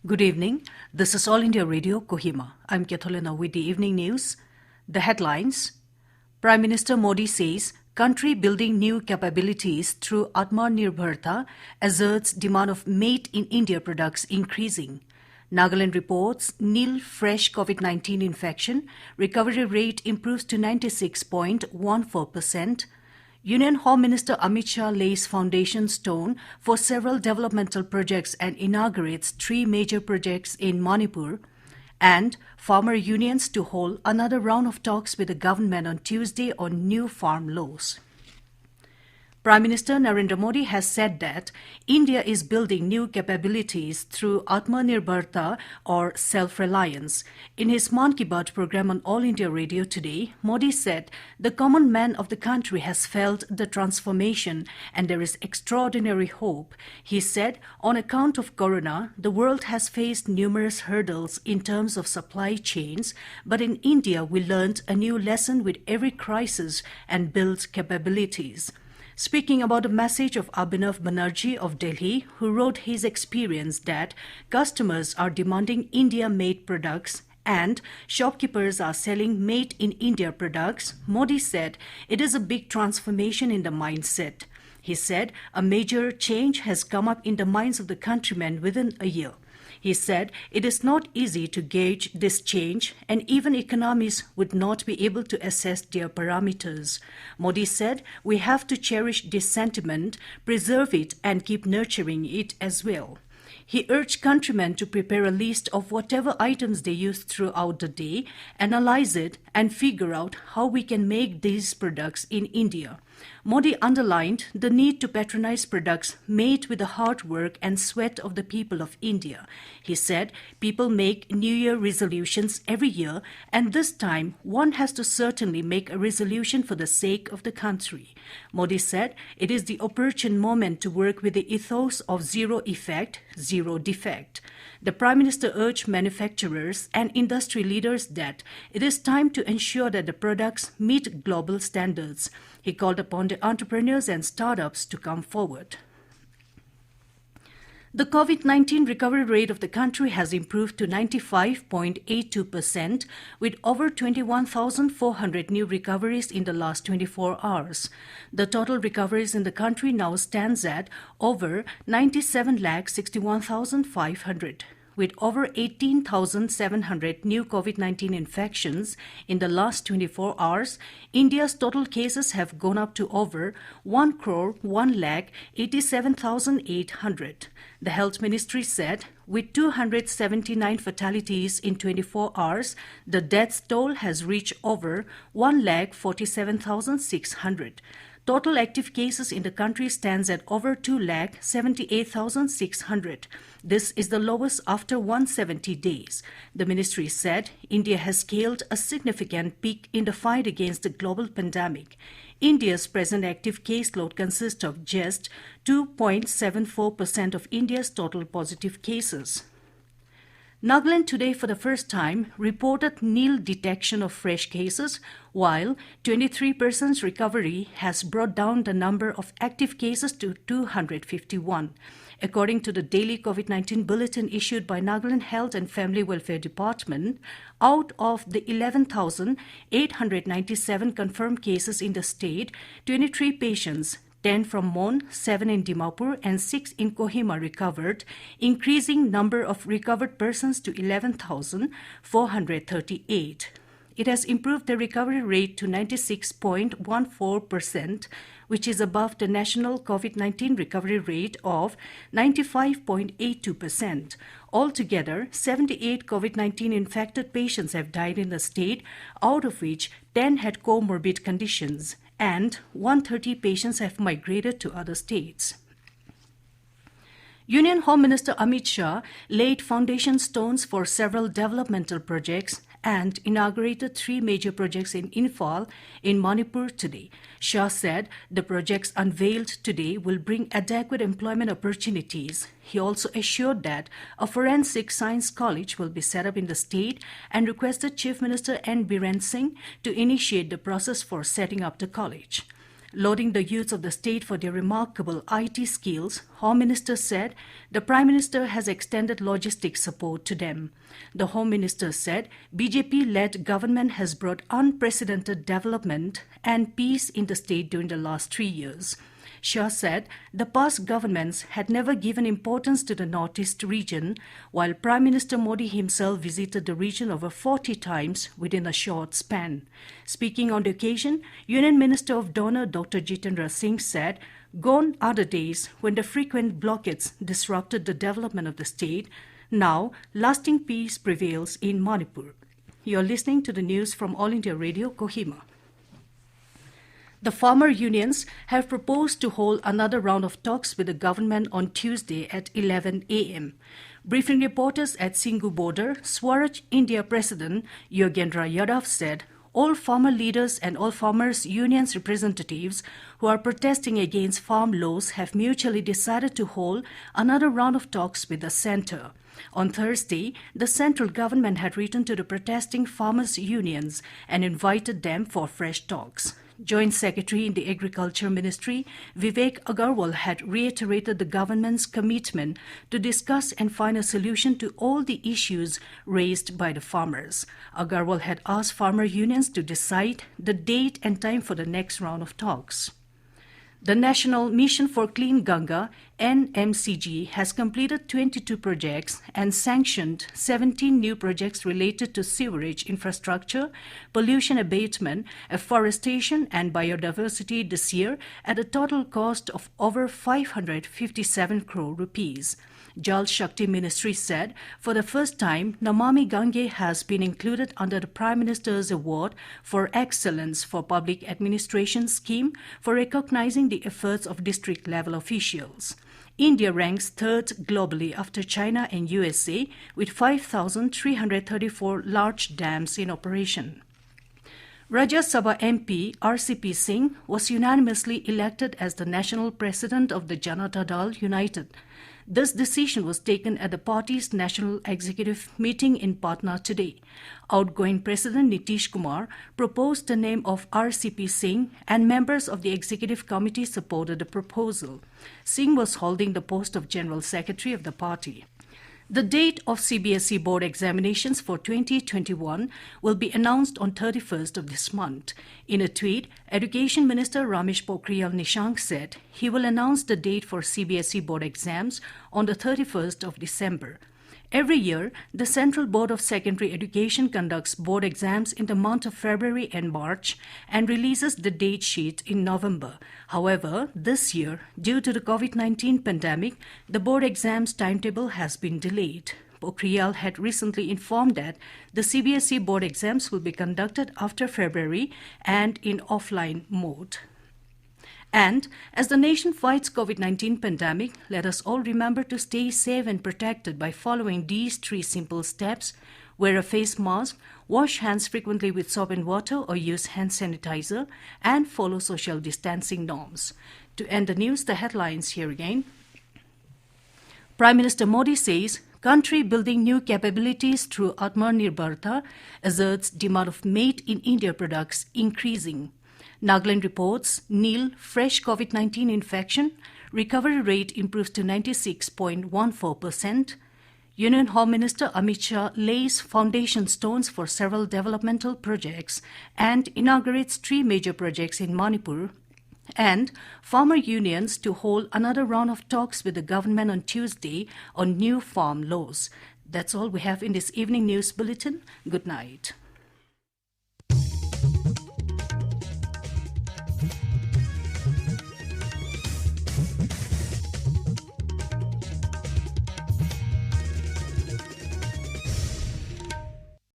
Good evening. This is All India Radio, Kohima. I'm Ketholina with the evening news. The headlines. Prime Minister Modi says country building new capabilities through Atmanirbharta asserts demand of made in India products increasing. Nagaland reports nil fresh COVID-19 infection. Recovery rate improves to 96.14%. Union Home Minister Amit Shah lays foundation stone for several developmental projects and inaugurates 3 major projects in Manipur. And farmer unions to hold another round of talks with the government on Tuesday on new farm laws. Prime Minister Narendra Modi has said that India is building new capabilities through Atmanirbharta or self-reliance. In his Mann Ki Baat program on All India Radio today, Modi said the common man of the country has felt the transformation and there is extraordinary hope. He said, on account of corona, the world has faced numerous hurdles in terms of supply chains, but in India we learned a new lesson with every crisis and built capabilities. Speaking about a message of Abhinav Banerjee of Delhi, who wrote his experience that customers are demanding India-made products and shopkeepers are selling made-in-India products, Modi said it is a big transformation in the mindset. He said a major change has come up in the minds of the countrymen within a year. He said it is not easy to gauge this change and even economists would not be able to assess their parameters. Modi said we have to cherish this sentiment, preserve it and keep nurturing it as well. He urged countrymen to prepare a list of whatever items they use throughout the day, analyze it and figure out how we can make these products in India. Modi underlined the need to patronize products made with the hard work and sweat of the people of India. He said people make New Year resolutions every year and this time one has to certainly make a resolution for the sake of the country. Modi said it is the opportune moment to work with the ethos of zero effect, zero defect. The Prime Minister urged manufacturers and industry leaders that it is time to ensure that the products meet global standards. He called upon the entrepreneurs and startups to come forward. The COVID-19 recovery rate of the country has improved to 95.82%, with over 21,400 new recoveries in the last 24 hours. The total recoveries in the country now stands at over 97,61,500. With over 18,700 new COVID-19 infections in the last 24 hours, India's total cases have gone up to over 1,87,800. The Health Ministry said, with 279 fatalities in 24 hours, the death toll has reached over 1,47,600. Total active cases in the country stands at over 2,78,600. This is the lowest after 170 days. The ministry said India has scaled a significant peak in the fight against the global pandemic. India's present active caseload consists of just 2.74% of India's total positive cases. Nagaland today for the first time reported nil detection of fresh cases, while 23% recovery has brought down the number of active cases to 251. According to the daily COVID-19 bulletin issued by Nagaland Health and Family Welfare Department, out of the 11,897 confirmed cases in the state, 23 patients, 10 from Mon, 7 in Dimapur and 6 in Kohima recovered, increasing number of recovered persons to 11,438. It has improved the recovery rate to 96.14%, which is above the national COVID-19 recovery rate of 95.82%. Altogether, 78 COVID-19 infected patients have died in the state, out of which 10 had comorbid conditions, and 130 patients have migrated to other states. Union Home Minister Amit Shah laid foundation stones for several developmental projects and inaugurated 3 major projects in Imphal in Manipur today. Shah said the projects unveiled today will bring adequate employment opportunities. He also assured that a forensic science college will be set up in the state and requested Chief Minister N. Biren Singh to initiate the process for setting up the college. Lauding the youths of the state for their remarkable IT skills, Home Minister said the Prime Minister has extended logistic support to them. The Home Minister said BJP-led government has brought unprecedented development and peace in the state during the last 3 years. Shah said the past governments had never given importance to the Northeast region, while Prime Minister Modi himself visited the region over 40 times within a short span. Speaking on the occasion, Union Minister of Donor Dr. Jitendra Singh said, "Gone are the days when the frequent blockades disrupted the development of the state. Now, lasting peace prevails in Manipur." You're listening to the news from All India Radio, Kohima. The farmer unions have proposed to hold another round of talks with the government on Tuesday at 11 a.m. Briefing reporters at Singhu border, Swaraj India President Yogendra Yadav said all farmer leaders and all farmers' unions representatives who are protesting against farm laws have mutually decided to hold another round of talks with the centre. On Thursday, the central government had written to the protesting farmers' unions and invited them for fresh talks. Joint Secretary in the Agriculture Ministry, Vivek Agarwal, had reiterated the government's commitment to discuss and find a solution to all the issues raised by the farmers. Agarwal had asked farmer unions to decide the date and time for the next round of talks. The National Mission for Clean Ganga, NMCG, has completed 22 projects and sanctioned 17 new projects related to sewerage infrastructure, pollution abatement, afforestation and biodiversity this year at a total cost of over 557 crore rupees. Jal Shakti Ministry said for the first time, Namami Gange has been included under the Prime Minister's Award for Excellence for Public Administration scheme for recognizing the efforts of district-level officials. India ranks third globally after China and USA with 5,334 large dams in operation. Rajya Sabha MP RCP Singh was unanimously elected as the national president of the Janata Dal United. This decision was taken at the party's national executive meeting in Patna today. Outgoing President Nitish Kumar proposed the name of RCP Singh and members of the executive committee supported the proposal. Singh was holding the post of General Secretary of the party. The date of CBSE board examinations for 2021 will be announced on 31st of this month. In a tweet, Education Minister Ramesh Pokhriyal Nishank said he will announce the date for CBSE board exams on the 31st of December. Every year, the Central Board of Secondary Education conducts board exams in the month of February and March and releases the date sheet in November. However, this year, due to the COVID-19 pandemic, the board exams timetable has been delayed. Pokhriyal had recently informed that the CBSE board exams will be conducted after February and in offline mode. And as the nation fights COVID-19 pandemic, let us all remember to stay safe and protected by following these 3 simple steps. Wear a face mask, wash hands frequently with soap and water or use hand sanitizer, and follow social distancing norms. To end the news, the headlines here again. Prime Minister Modi says, country building new capabilities through Atmanirbharta asserts demand of made in India products increasing. Nagaland reports nil fresh COVID-19 infection. Recovery rate improves to 96.14%. Union Home Minister Amit Shah lays foundation stones for several developmental projects and inaugurates 3 major projects in Manipur. And farmer unions to hold another round of talks with the government on Tuesday on new farm laws. That's all we have in this evening news bulletin. Good night.